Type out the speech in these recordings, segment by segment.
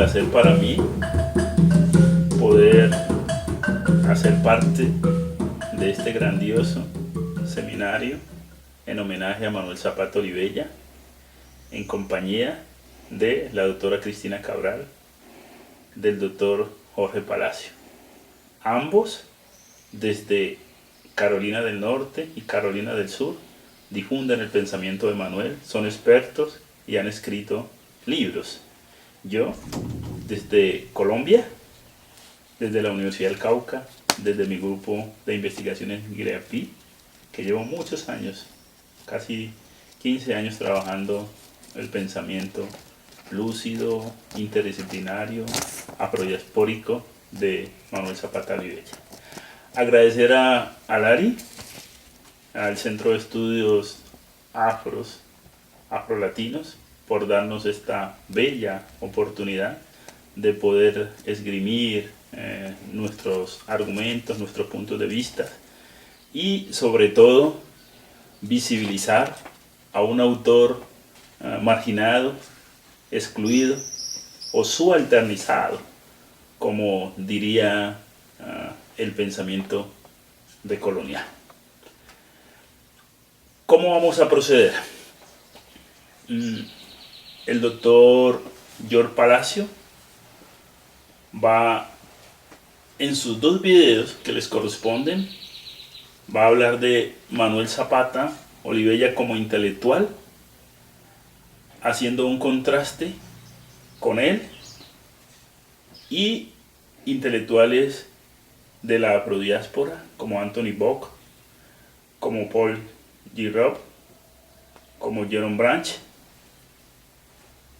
placer para mí poder hacer parte de este grandioso seminario en homenaje a Manuel Zapata Olivella, en compañía de la doctora Cristina Cabral, del doctor Jorge Palacio. Ambos, desde Carolina del Norte y Carolina del Sur, difunden el pensamiento de Manuel, son expertos y han escrito libros. Yo, desde Colombia, desde la Universidad del Cauca, desde mi grupo de investigaciones GREAPI, que llevo muchos años, casi 15 años trabajando el pensamiento lúcido, interdisciplinario, afrodiaspórico de Manuel Zapata Olivella. Agradecer a Lari, al Centro de Estudios Afrolatinos, por darnos esta bella oportunidad de poder esgrimir nuestros argumentos, nuestros puntos de vista y sobre todo visibilizar a un autor marginado, excluido o subalternizado, como diría el pensamiento decolonial. ¿Cómo vamos a proceder? El doctor Jorge Palacio va, en sus dos videos que les corresponden, va a hablar de Manuel Zapata Olivella como intelectual, haciendo un contraste con él y intelectuales de la afrodiáspora como Anthony Bock, como Paul Gilroy, como Jerome Branch,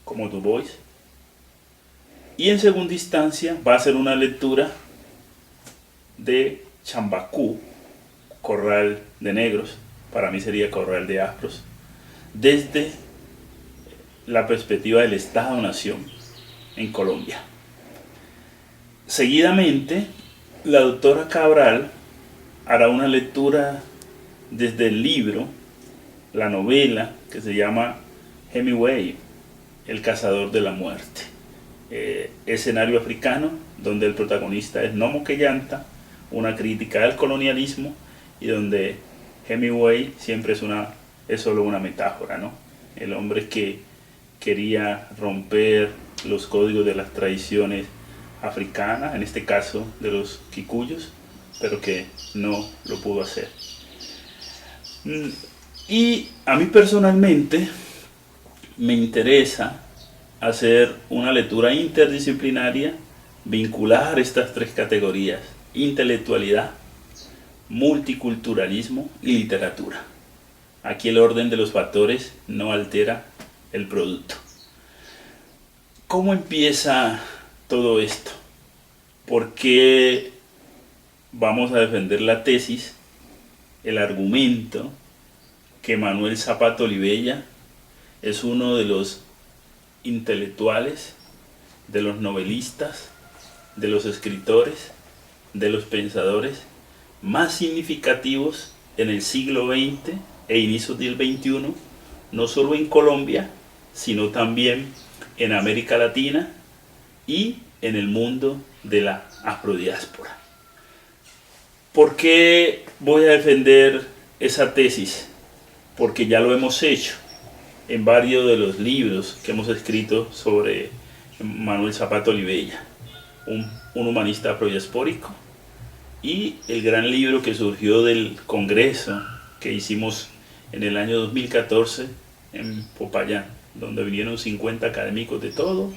como Du Bois. Y en segunda instancia va a hacer una lectura de Chambacú, Corral de Negros, para mí sería Corral de Afros, desde la perspectiva del Estado-Nación en Colombia. Seguidamente, la doctora Cabral hará una lectura desde el libro, la novela que se llama Hemingway, El cazador de la muerte. Escenario africano donde el protagonista es Nomo Queyanta, una crítica al colonialismo, y donde Hemingway siempre es solo una metáfora, ¿no? El hombre que quería romper los códigos de las tradiciones africanas, en este caso de los kikuyos, pero que no lo pudo hacer. Y a mí personalmente me interesa hacer una lectura interdisciplinaria, vincular estas tres categorías: intelectualidad, multiculturalismo y literatura. Aquí el orden de los factores no altera el producto. ¿Cómo empieza todo esto? ¿Por qué vamos a defender la tesis, el argumento que Manuel Zapata Olivella es uno de los intelectuales, de los novelistas, de los escritores, de los pensadores más significativos en el siglo XX e inicios del XXI, no solo en Colombia, sino también en América Latina y en el mundo de la afrodiáspora? ¿Por qué voy a defender esa tesis? Porque ya lo hemos hecho en varios de los libros que hemos escrito sobre Manuel Zapata Olivella, un humanista afrodiaspórico, y el gran libro que surgió del congreso que hicimos en el año 2014 en Popayán, donde vinieron 50 académicos de todo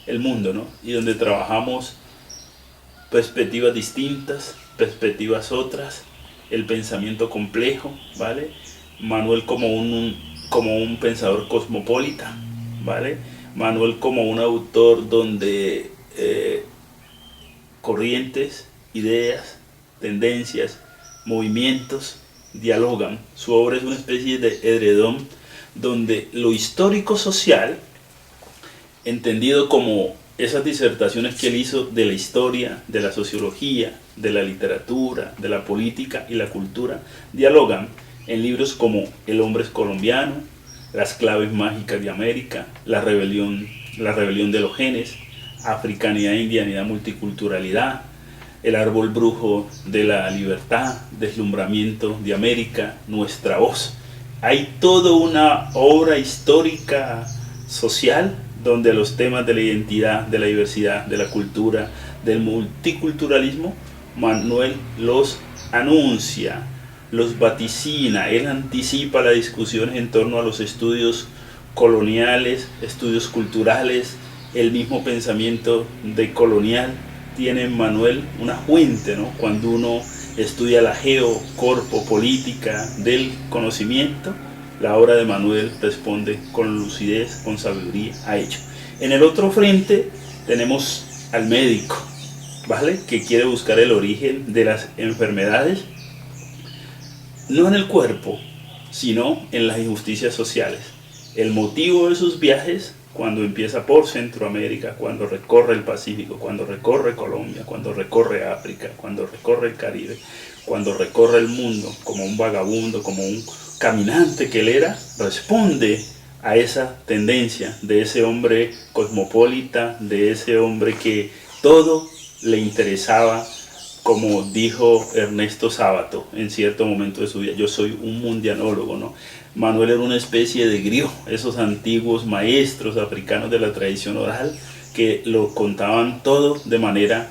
el mundo, ¿no? Y donde trabajamos perspectivas distintas, perspectivas otras, el pensamiento complejo, ¿vale? Manuel como un pensador cosmopolita, ¿vale? Manuel como un autor donde corrientes, ideas, tendencias, movimientos dialogan. Su obra es una especie de edredón donde lo histórico social, entendido como esas disertaciones que él hizo de la historia, de la sociología, de la literatura, de la política y la cultura, dialogan en libros como El hombre es colombiano, Las claves mágicas de América, La rebelión de los genes, africanidad, indianidad, multiculturalidad, el árbol brujo de la libertad, deslumbramiento de América, nuestra voz. Hay toda una obra histórica social donde los temas de la identidad, de la diversidad, de la cultura, del multiculturalismo, Manuel los anuncia, los vaticina, él anticipa la discusión en torno a los estudios coloniales, estudios culturales, el mismo pensamiento decolonial. Tiene en Manuel una fuente, ¿no? Cuando uno estudia la geocorpopolítica del conocimiento, la obra de Manuel responde con lucidez, con sabiduría a ello. En el otro frente tenemos al médico, ¿vale? Que quiere buscar el origen de las enfermedades, no en el cuerpo, sino en las injusticias sociales. El motivo de sus viajes, cuando empieza por Centroamérica, cuando recorre el Pacífico, cuando recorre Colombia, cuando recorre África, cuando recorre el Caribe, cuando recorre el mundo como un vagabundo, como un caminante que él era, responde a esa tendencia de ese hombre cosmopolita, de ese hombre que todo le interesaba, como dijo Ernesto Sábato en cierto momento de su vida: yo soy un mundianólogo, ¿no? Manuel era una especie de griot, esos antiguos maestros africanos de la tradición oral que lo contaban todo de manera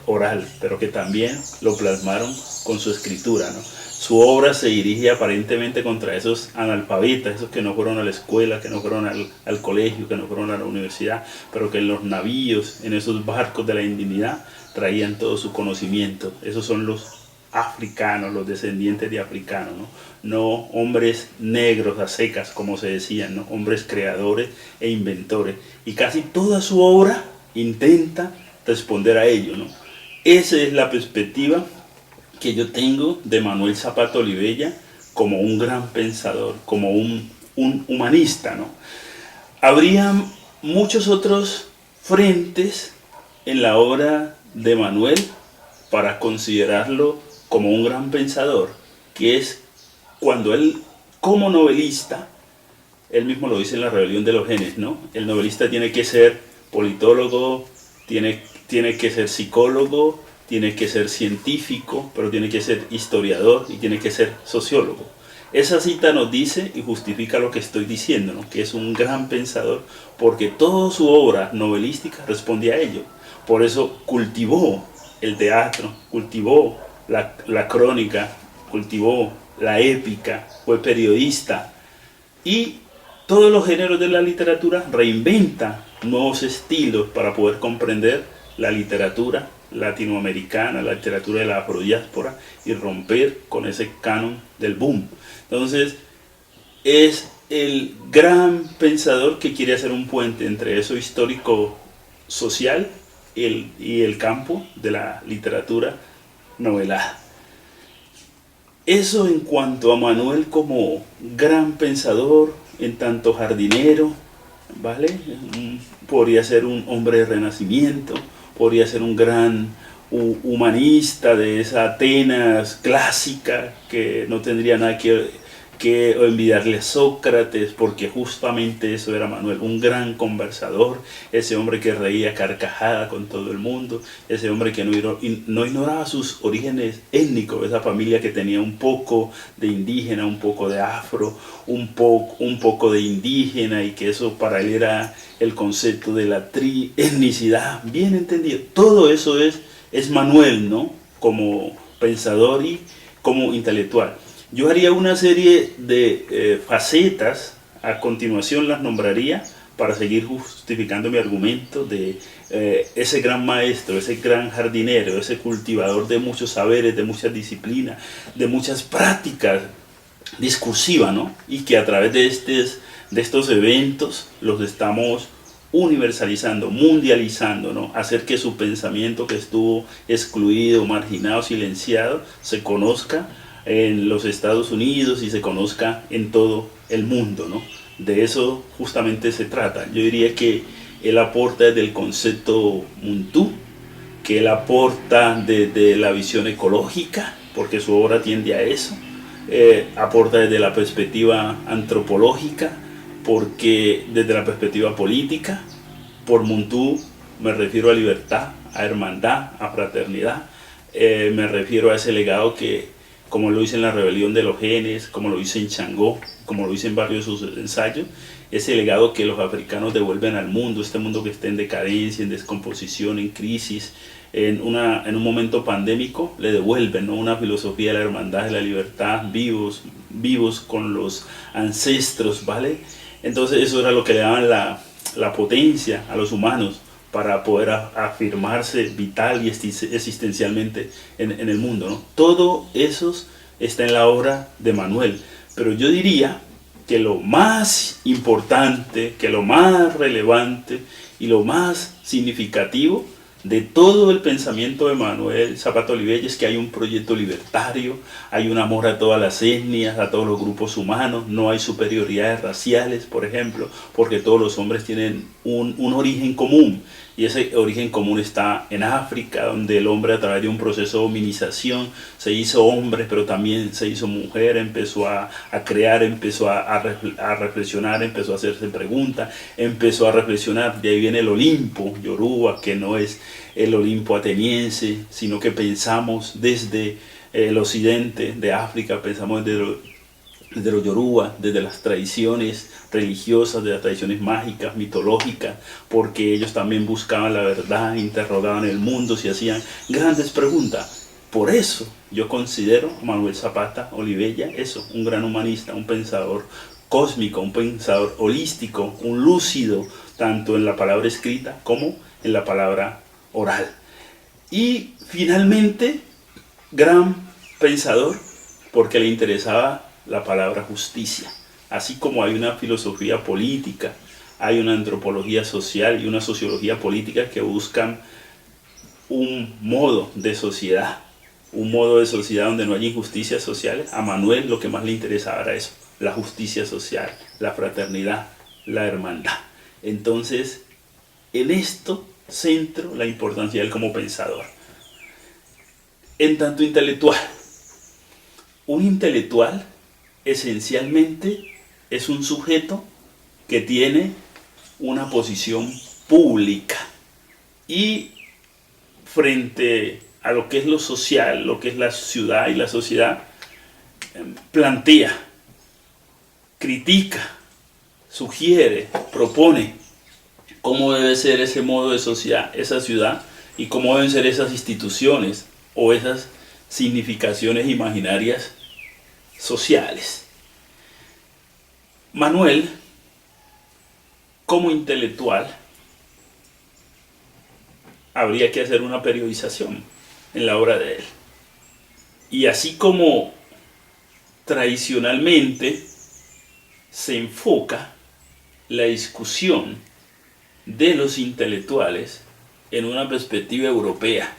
oral, pero que también lo plasmaron con su escritura, ¿no? Su obra se dirige aparentemente contra esos analfabetas, esos que no fueron a la escuela, que no fueron al colegio, que no fueron a la universidad, pero que en los navíos, en esos barcos de la indignidad, traían todo su conocimiento. Esos son los africanos, los descendientes de africanos, ¿no? No hombres negros a secas, como se decían, ¿no? Hombres creadores e inventores. Y casi toda su obra intenta responder a ello, ¿no? Esa es la perspectiva que yo tengo de Manuel Zapata Olivella como un gran pensador, como un humanista, ¿no? Habría muchos otros frentes en la obra de Manuel para considerarlo como un gran pensador, que es cuando él, como novelista, él mismo lo dice en La rebelión de los genes, ¿no? El novelista tiene que ser politólogo, tiene que ser psicólogo, tiene que ser científico, pero tiene que ser historiador y tiene que ser sociólogo. Esa cita nos dice y justifica lo que estoy diciendo, ¿no? Que es un gran pensador, porque toda su obra novelística responde a ello. Por eso cultivó el teatro, cultivó la crónica, cultivó la épica, fue periodista, y todos los géneros de la literatura reinventa nuevos estilos para poder comprender la literatura latinoamericana, la literatura de la afrodiáspora, y romper con ese canon del boom. Entonces es el gran pensador que quiere hacer un puente entre eso histórico social y el campo de la literatura novelada. Eso en cuanto a Manuel como gran pensador, en tanto jardinero, ¿vale? Podría ser un hombre de renacimiento, podría ser un gran humanista de esa Atenas clásica que no tendría nada que envidiarle a Sócrates, porque justamente eso era Manuel, un gran conversador, ese hombre que reía carcajada con todo el mundo, ese hombre que no ignoraba sus orígenes étnicos, esa familia que tenía un poco de indígena, un poco de afro, un poco de indígena, y que eso para él era el concepto de la trietnicidad, bien entendido. Todo eso es Manuel, ¿no? Como pensador y como intelectual. Yo haría una serie de facetas, a continuación las nombraría para seguir justificando mi argumento de ese gran maestro, ese gran jardinero, ese cultivador de muchos saberes, de muchas disciplinas, de muchas prácticas discursivas, ¿no? Y que a través de estos eventos los estamos universalizando, mundializando, ¿no? Hacer que su pensamiento, que estuvo excluido, marginado, silenciado, se conozca en los Estados Unidos y se conozca en todo el mundo, ¿no? De eso justamente se trata. Yo diría que él aporta desde el concepto Muntu, que él aporta desde la visión ecológica, porque su obra tiende a eso, aporta desde la perspectiva antropológica, porque desde la perspectiva política, por Muntu me refiero a libertad, a hermandad, a fraternidad. Me refiero a ese legado que, como lo hice en la rebelión de los genes, como lo hice en Changó, como lo hice en varios de sus ensayos, ese legado que los africanos devuelven al mundo, este mundo que está en decadencia, en descomposición, en crisis, en un momento pandémico, le devuelven, ¿no?, una filosofía de la hermandad, de la libertad, vivos con los ancestros, ¿vale? Entonces eso era lo que le daban la potencia a los humanos para poder afirmarse vital y existencialmente en el mundo, ¿no? Todo eso está en la obra de Manuel, pero yo diría que lo más importante, que lo más relevante y lo más significativo de todo el pensamiento de Manuel Zapata Olivella es que hay un proyecto libertario, hay un amor a todas las etnias, a todos los grupos humanos, no hay superioridades raciales, por ejemplo, porque todos los hombres tienen un origen común, y ese origen común está en África, donde el hombre, a través de un proceso de hominización, se hizo hombre, pero también se hizo mujer, empezó a crear, empezó a reflexionar, empezó a hacerse preguntas, empezó a reflexionar. De ahí viene el Olimpo Yoruba, que no es el Olimpo ateniense, sino que pensamos desde el occidente de África, pensamos desde los Yoruba, desde las tradiciones religiosas, de las tradiciones mágicas, mitológicas, porque ellos también buscaban la verdad, interrogaban el mundo, se hacían grandes preguntas. Por eso yo considero a Manuel Zapata Olivella eso, un gran humanista, un pensador cósmico, un pensador holístico, un lúcido, tanto en la palabra escrita como en la palabra oral. Y finalmente, gran pensador, porque le interesaba la palabra justicia. Así como hay una filosofía política, hay una antropología social y una sociología política que buscan un modo de sociedad donde no haya injusticias sociales. A Manuel lo que más le interesaba era eso, la justicia social, la fraternidad, la hermandad. Entonces, en esto centro la importancia de él como pensador. En tanto intelectual, un intelectual esencialmente es un sujeto que tiene una posición pública y frente a lo que es lo social, lo que es la ciudad y la sociedad, plantea, critica, sugiere, propone cómo debe ser ese modo de sociedad, esa ciudad, y cómo deben ser esas instituciones o esas significaciones imaginarias sociales. Manuel, como intelectual, habría que hacer una periodización en la obra de él. Y así como tradicionalmente se enfoca la discusión de los intelectuales en una perspectiva europea,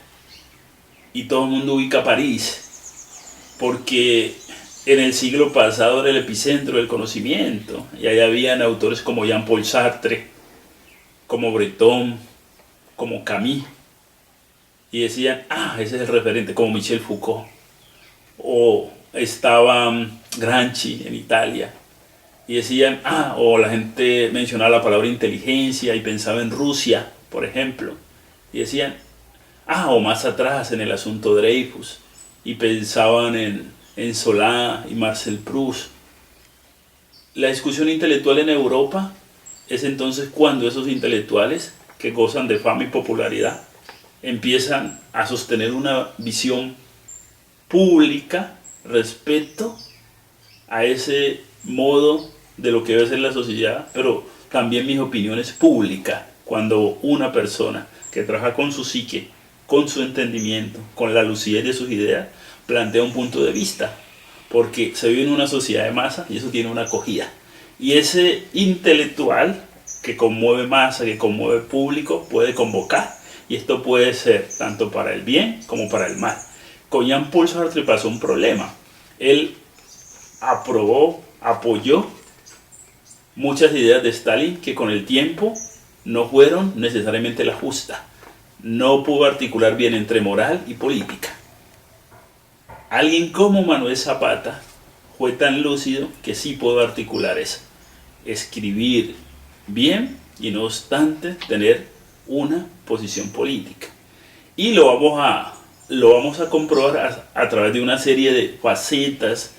y todo el mundo ubica París, porque en el siglo pasado era el epicentro del conocimiento, y ahí habían autores como Jean-Paul Sartre, como Breton, como Camus, y decían, ese es el referente, como Michel Foucault, o estaba Gramsci en Italia, y decían, o la gente mencionaba la palabra inteligencia y pensaba en Rusia, por ejemplo, y decían, o más atrás en el asunto Dreyfus, y pensaban en Solá y Marcel Proust. La discusión intelectual en Europa es entonces cuando esos intelectuales que gozan de fama y popularidad empiezan a sostener una visión pública respecto a ese modo de lo que debe ser la sociedad, pero también mis opiniones públicas, cuando una persona que trabaja con su psique, con su entendimiento, con la lucidez de sus ideas, plantea un punto de vista, porque se vive en una sociedad de masa y eso tiene una acogida. Y ese intelectual que conmueve masa, que conmueve público, puede convocar, y esto puede ser tanto para el bien como para el mal. Con Jean-Paul Sartre pasó un problema. Él apoyó muchas ideas de Stalin que con el tiempo no fueron necesariamente la justa. No pudo articular bien entre moral y política. Alguien como Manuel Zapata fue tan lúcido que sí pudo articular eso. Escribir bien y no obstante tener una posición política. Y lo vamos a comprobar a través de una serie de facetas,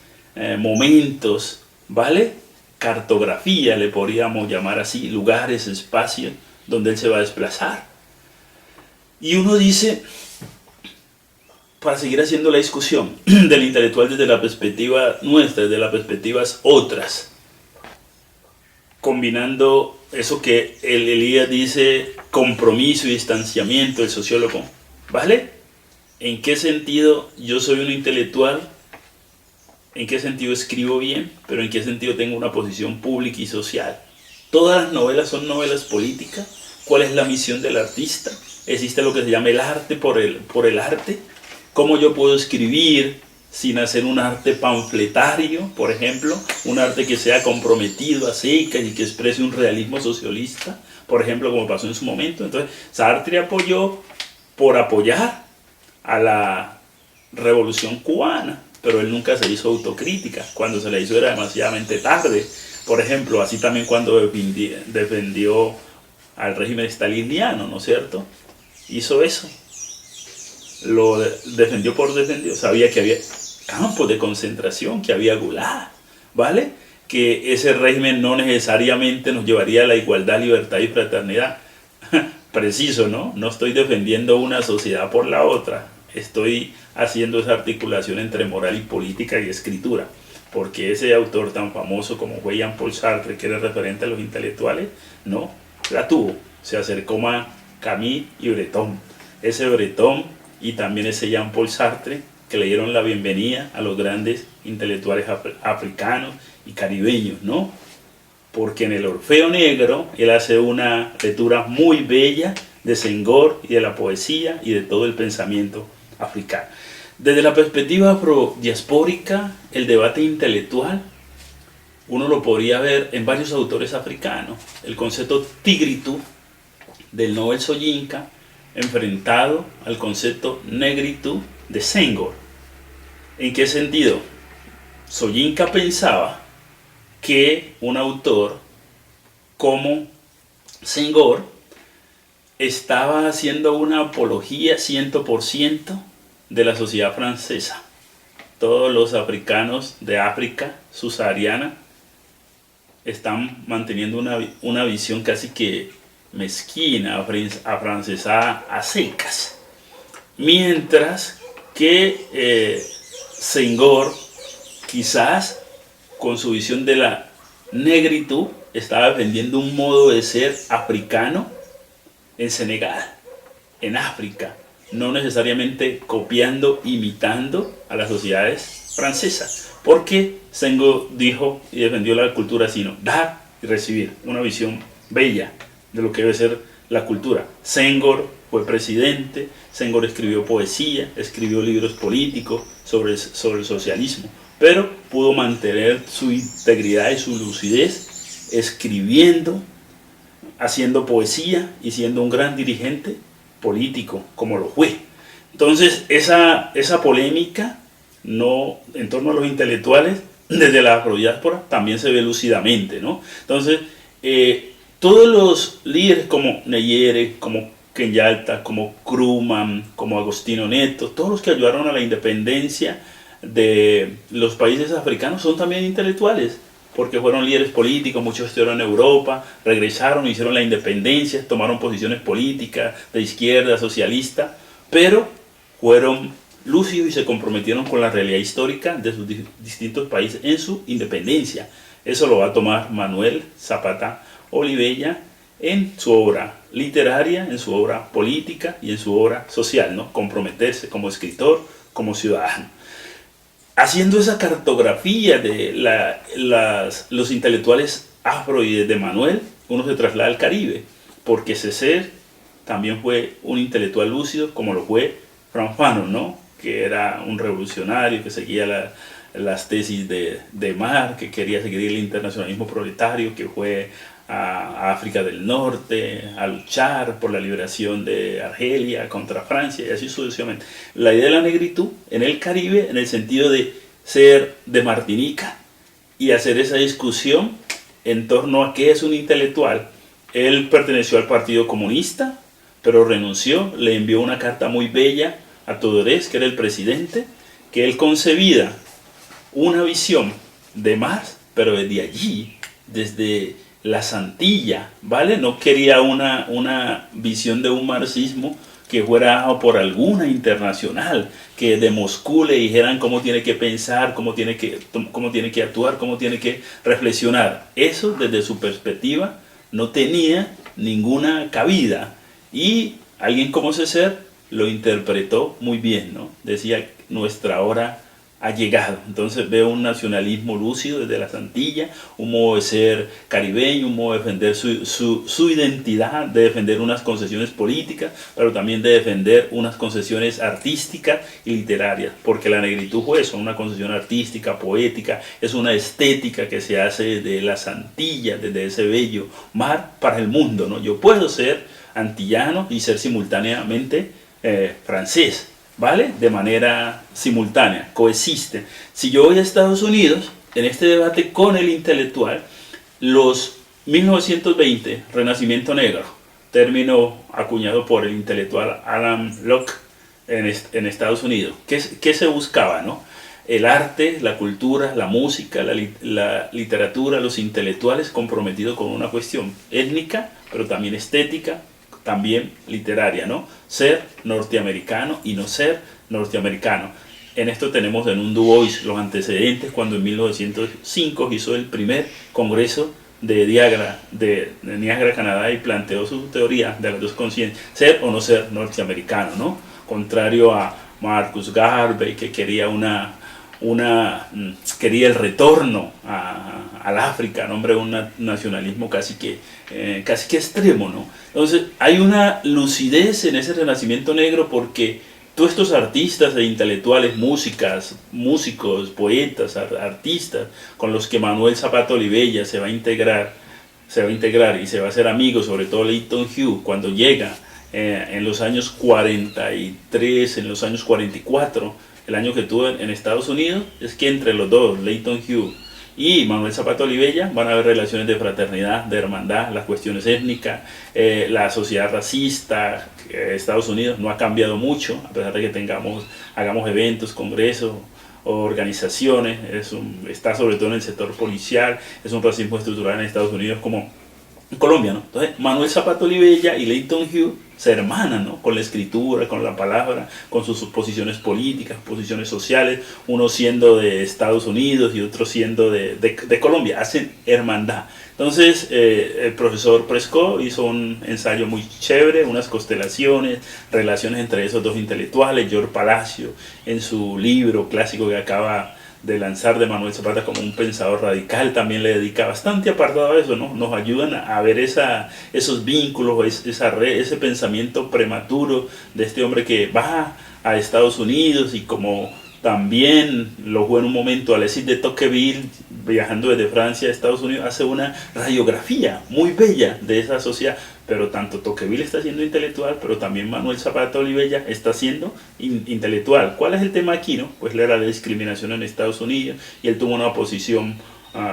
momentos, ¿vale? Cartografía, le podríamos llamar así, lugares, espacios donde él se va a desplazar. Y uno dice, para seguir haciendo la discusión del intelectual desde la perspectiva nuestra, desde las perspectivas otras, combinando eso que el Elías dice, compromiso y distanciamiento del sociólogo, ¿vale? ¿En qué sentido yo soy un intelectual? ¿En qué sentido escribo bien? Pero ¿en qué sentido tengo una posición pública y social? ¿Todas las novelas son novelas políticas? ¿Cuál es la misión del artista? ¿Existe lo que se llama el arte por el arte? ¿Cómo yo puedo escribir sin hacer un arte panfletario, por ejemplo? Un arte que sea comprometido a secas y que exprese un realismo socialista, por ejemplo, como pasó en su momento. Entonces, Sartre apoyó por apoyar a la revolución cubana, pero él nunca se hizo autocrítica. Cuando se le hizo era demasiadamente tarde. Por ejemplo, así también cuando defendió al régimen staliniano, ¿no es cierto? Hizo eso. Lo defendió por defendió. Sabía que había campos de concentración, que había gulag, ¿vale? Que ese régimen no necesariamente nos llevaría a la igualdad, libertad y fraternidad. Preciso, ¿no? No estoy defendiendo una sociedad por la otra. Estoy haciendo esa articulación entre moral y política y escritura. Porque ese autor tan famoso como fue Jean-Paul Sartre, que era referente a los intelectuales, no, la tuvo. Se acercó a Camus y Breton. Ese Breton y también ese Jean-Paul Sartre, que le dieron la bienvenida a los grandes intelectuales africanos y caribeños, ¿no? Porque en el Orfeo Negro él hace una lectura muy bella de Senghor y de la poesía y de todo el pensamiento africano. Desde la perspectiva afrodiaspórica, el debate intelectual, uno lo podría ver en varios autores africanos. El concepto tigritud del Nobel Soyinka, enfrentado al concepto negritud de Senghor. ¿En qué sentido? Soyinka pensaba que un autor como Senghor estaba haciendo una apología 100% de la sociedad francesa. Todos los africanos de África subsahariana están manteniendo una visión casi que mezquina, afrancesada a secas. Mientras que Senghor, quizás con su visión de la negritud, estaba defendiendo un modo de ser africano en Senegal, en África, no necesariamente copiando, imitando a las sociedades francesas, porque Senghor dijo y defendió la cultura, sino dar y recibir, una visión bella de lo que debe ser la cultura. Senghor fue presidente, Senghor escribió poesía, escribió libros políticos sobre el socialismo, pero pudo mantener su integridad y su lucidez escribiendo, haciendo poesía y siendo un gran dirigente político, como lo fue. Entonces, esa polémica no, en torno a los intelectuales, desde la afrodiáspora, también se ve lúcidamente, ¿no? Entonces, todos los líderes como Nyerere, como Kenyatta, como Krumah, como Agostinho Neto, todos los que ayudaron a la independencia de los países africanos son también intelectuales, porque fueron líderes políticos, muchos estuvieron en Europa, regresaron, hicieron la independencia, tomaron posiciones políticas de izquierda, socialista, pero fueron lúcidos y se comprometieron con la realidad histórica de sus distintos países en su independencia. Eso lo va a tomar Manuel Zapata Olivella en su obra literaria, en su obra política y en su obra social, ¿no? Comprometerse como escritor, como ciudadano. Haciendo esa cartografía de los intelectuales afro y de Manuel, uno se traslada al Caribe, porque Césaire también fue un intelectual lúcido, como lo fue Frantz Fanon, ¿no? Que era un revolucionario que seguía las tesis de Marx, que quería seguir el internacionalismo proletario, que fue a África del Norte a luchar por la liberación de Argelia contra Francia y así sucesivamente. La idea de la negritud en el Caribe, en el sentido de ser de Martinica y hacer esa discusión en torno a qué es un intelectual. Él perteneció al Partido Comunista, pero renunció, le envió una carta muy bella a Todorés, que era el presidente, que él concebía una visión de Marx, pero desde allí, desde la Santilla, ¿vale? No quería una visión de un marxismo que fuera por alguna internacional, que de Moscú le dijeran cómo tiene que pensar, cómo tiene que actuar, cómo tiene que reflexionar. Eso, desde su perspectiva, no tenía ninguna cabida. Y alguien como Césaire lo interpretó muy bien, ¿no? Decía, nuestra hora ha llegado. Entonces veo un nacionalismo lúcido desde la Santilla, un modo de ser caribeño, un modo de defender su identidad, de defender unas concesiones políticas, pero también de defender unas concesiones artísticas y literarias, porque la negritud fue eso, una concesión artística, poética, es una estética que se hace de la Santilla, desde ese bello mar para el mundo, ¿no? Yo puedo ser antillano y ser simultáneamente francés, ¿vale? De manera simultánea, coexisten. Si yo voy a Estados Unidos, en este debate con el intelectual, los 1920, Renacimiento Negro, término acuñado por el intelectual Alan Locke en Estados Unidos, ¿qué se buscaba, no? El arte, la cultura, la música, la literatura, los intelectuales comprometidos con una cuestión étnica, pero también estética, también literaria, ¿no? Ser norteamericano y no ser norteamericano. En esto tenemos en un Du Bois los antecedentes cuando en 1905 hizo el primer congreso de Niagara, Canadá, y planteó su teoría de las dos conciencias, ser o no ser norteamericano, ¿no? Contrario a Marcus Garvey, que quería quería el retorno al África, nombre de un nacionalismo casi que extremo, ¿no? Entonces hay una lucidez en ese Renacimiento Negro, porque todos estos artistas e intelectuales, músicos, poetas, artistas, con los que Manuel Zapata Olivella se va a integrar y se va a hacer amigo, sobre todo Leighton Hughes, cuando llega en los años 43, en los años 44, el año que tuvo en Estados Unidos, es que entre los dos, Leighton Hughes y Manuel Zapata Olivella, van a haber relaciones de fraternidad, de hermandad, las cuestiones étnicas, la sociedad racista. Estados Unidos no ha cambiado mucho, a pesar de que hagamos eventos, congresos o organizaciones, está sobre todo en el sector policial, es un racismo estructural en Estados Unidos como en Colombia, ¿no? Entonces Manuel Zapata Olivella y Leighton Hughes se hermanan, ¿no? Con la escritura, con la palabra, con sus posiciones políticas, posiciones sociales, uno siendo de Estados Unidos y otro siendo de Colombia, hacen hermandad. Entonces el profesor Prescott hizo un ensayo muy chévere, unas constelaciones, relaciones entre esos dos intelectuales. George Palacio, en su libro clásico que acaba de lanzar, de Manuel Zapata como un pensador radical, también le dedica bastante apartado a eso, ¿no? Nos ayudan a ver esos vínculos, esa red, ese pensamiento prematuro de este hombre que va a Estados Unidos, y como también lo fue en un momento Alexis de Tocqueville, viajando desde Francia a Estados Unidos, hace una radiografía muy bella de esa sociedad. Pero tanto Tocqueville está siendo intelectual, pero también Manuel Zapata Olivella está siendo intelectual. ¿Cuál es el tema aquí, no? Pues era la discriminación en Estados Unidos, y él tuvo una posición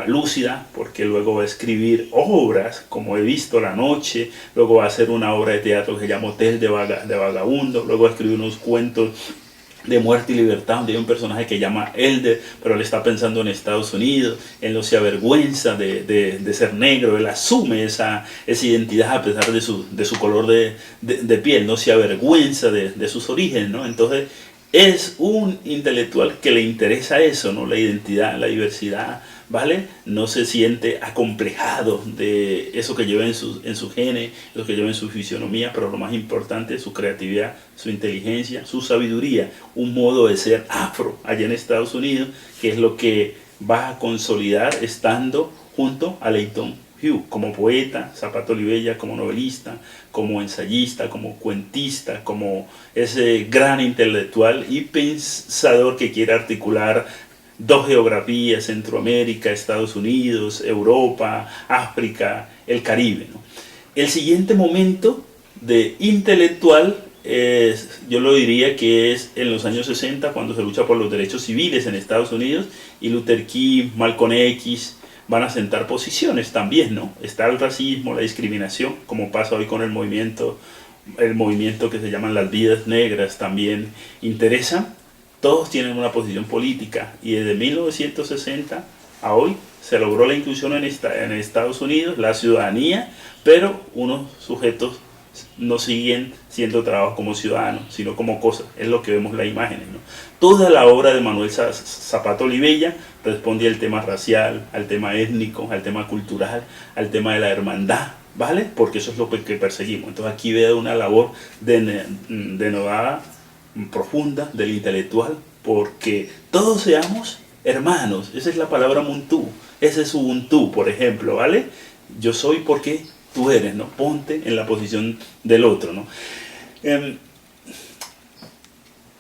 lúcida, porque luego va a escribir obras como He visto la noche, luego va a hacer una obra de teatro que se llama Hotel de Vagabundo, luego va a escribir unos cuentos de muerte y libertad, donde hay un personaje que llama Elder, pero él está pensando en Estados Unidos. Él no se avergüenza de ser negro, él asume esa identidad a pesar de su color de piel, no se avergüenza de sus orígenes, ¿no? Entonces es un intelectual que le interesa eso, ¿no? La identidad, la diversidad, ¿vale? No se siente acomplejado de eso que lleva en su genes, lo que lleva en su fisionomía, pero lo más importante es su creatividad, su inteligencia, su sabiduría, un modo de ser afro allá en Estados Unidos, que es lo que va a consolidar estando junto a Leighton Hughes, como poeta, Zapata Olivella como novelista, como ensayista, como cuentista, como ese gran intelectual y pensador que quiere articular dos geografías: Centroamérica, Estados Unidos, Europa, África, el Caribe, ¿no? El siguiente momento de intelectual yo lo diría que es en los años 60, cuando se lucha por los derechos civiles en Estados Unidos, y Luther King, Malcolm X van a sentar posiciones también, ¿no? Está el racismo, la discriminación, como pasa hoy con el movimiento el movimiento que se llaman las vidas negras también interesan. Todos tienen una posición política y desde 1960 a hoy se logró la inclusión en Estados Unidos, la ciudadanía, pero unos sujetos no siguen siendo tratados como ciudadanos, sino como cosas. Es lo que vemos en las imágenes, ¿no? Toda la obra de Manuel Zapata Olivella responde al tema racial, al tema étnico, al tema cultural, al tema de la hermandad, ¿vale? Porque eso es lo que perseguimos. Entonces aquí veo una labor denodada, profunda, del intelectual, porque todos seamos hermanos. Esa es la palabra Ubuntu. Ese es Ubuntu, por ejemplo, ¿vale? Yo soy porque tú eres, ¿no? Ponte en la posición del otro, ¿no?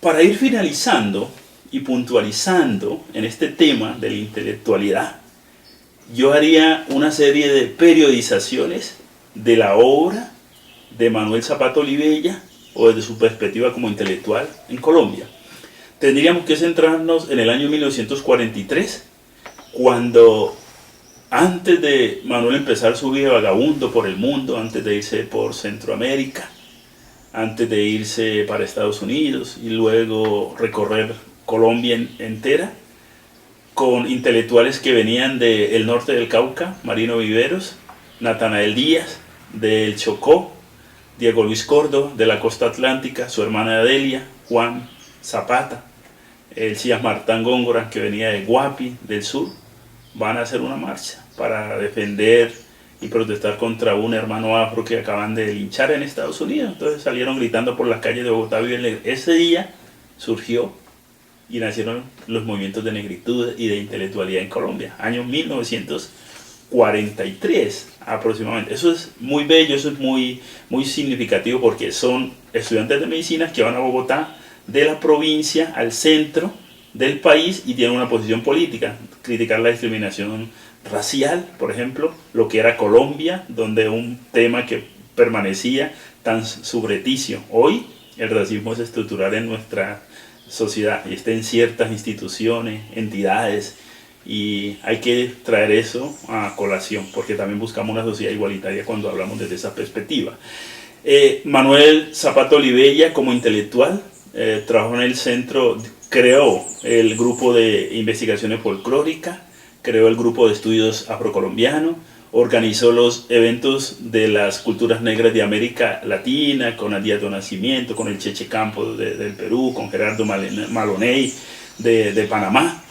Para ir finalizando y puntualizando en este tema de la intelectualidad, yo haría una serie de periodizaciones de la obra de Manuel Zapata Olivella o desde su perspectiva como intelectual en Colombia. Tendríamos que centrarnos en el año 1943, cuando antes de Manuel empezar su vida vagabundo por el mundo, antes de irse por Centroamérica, antes de irse para Estados Unidos y luego recorrer Colombia entera, con intelectuales que venían del norte del Cauca, Marino Viveros, Natanael Díaz, del Chocó, Diego Luis Córdoba, de la costa atlántica, su hermana Adelia, Juan Zapata, el Cías Martán Góngora, que venía de Guapi, del sur, van a hacer una marcha para defender y protestar contra un hermano afro que acaban de linchar en Estados Unidos. Entonces salieron gritando por las calles de Bogotá. Ese día surgió y nacieron los movimientos de negritud y de intelectualidad en Colombia, año 1943 aproximadamente. Eso es muy bello, eso es muy significativo, porque son estudiantes de medicina que van a Bogotá, de la provincia al centro del país, y tienen una posición política, criticar la discriminación racial, por ejemplo, lo que era Colombia, donde un tema que permanecía tan subrepticio. Hoy el racismo es estructural en nuestra sociedad y está en ciertas instituciones, entidades, y hay que traer eso a colación, porque también buscamos una sociedad igualitaria cuando hablamos desde esa perspectiva. Manuel Zapata Olivella, como intelectual, trabajó en el centro, creó el grupo de investigaciones folclóricas, creó el grupo de estudios afrocolombianos, organizó los eventos de las culturas negras de América Latina, con Adiato Nacimiento, con el Cheche Campos del Perú, con Gerardo Maloney de Panamá.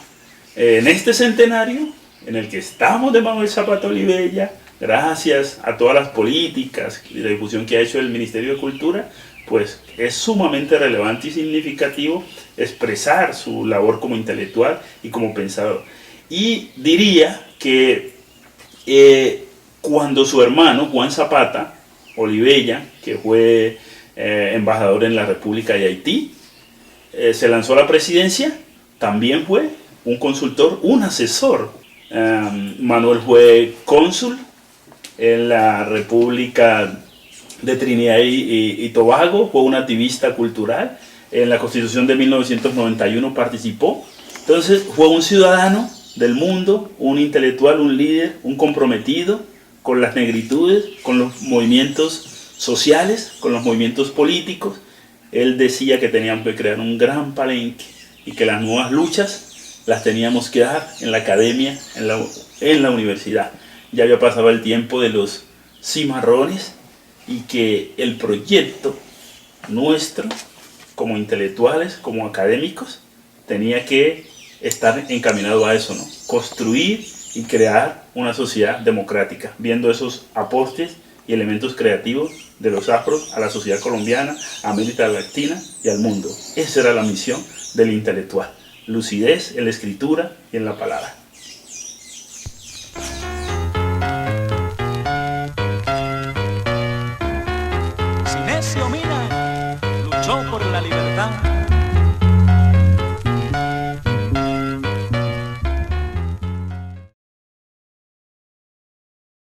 En este centenario en el que estamos de Manuel Zapata Olivella, gracias a todas las políticas y la difusión que ha hecho el Ministerio de Cultura, pues es sumamente relevante y significativo expresar su labor como intelectual y como pensador. Y diría que cuando su hermano Juan Zapata Olivella, que fue embajador en la República de Haití, se lanzó a la presidencia, también fue un consultor, un asesor. Manuel fue cónsul en la República de Trinidad y Tobago, fue un activista cultural, en la Constitución de 1991 participó. Entonces fue un ciudadano del mundo, un intelectual, un líder, un comprometido con las negritudes, con los movimientos sociales, con los movimientos políticos. Él decía que teníamos que crear un gran palenque y que las nuevas luchas las teníamos que dar en la academia, en la universidad. Ya había pasado el tiempo de los cimarrones, y que el proyecto nuestro como intelectuales, como académicos, tenía que estar encaminado a eso, ¿no? Construir y crear una sociedad democrática, viendo esos aportes y elementos creativos de los afros a la sociedad colombiana, a América Latina y al mundo. Esa era la misión del intelectual: lucidez en la escritura y en la palabra. Sinesio Mina luchó por la libertad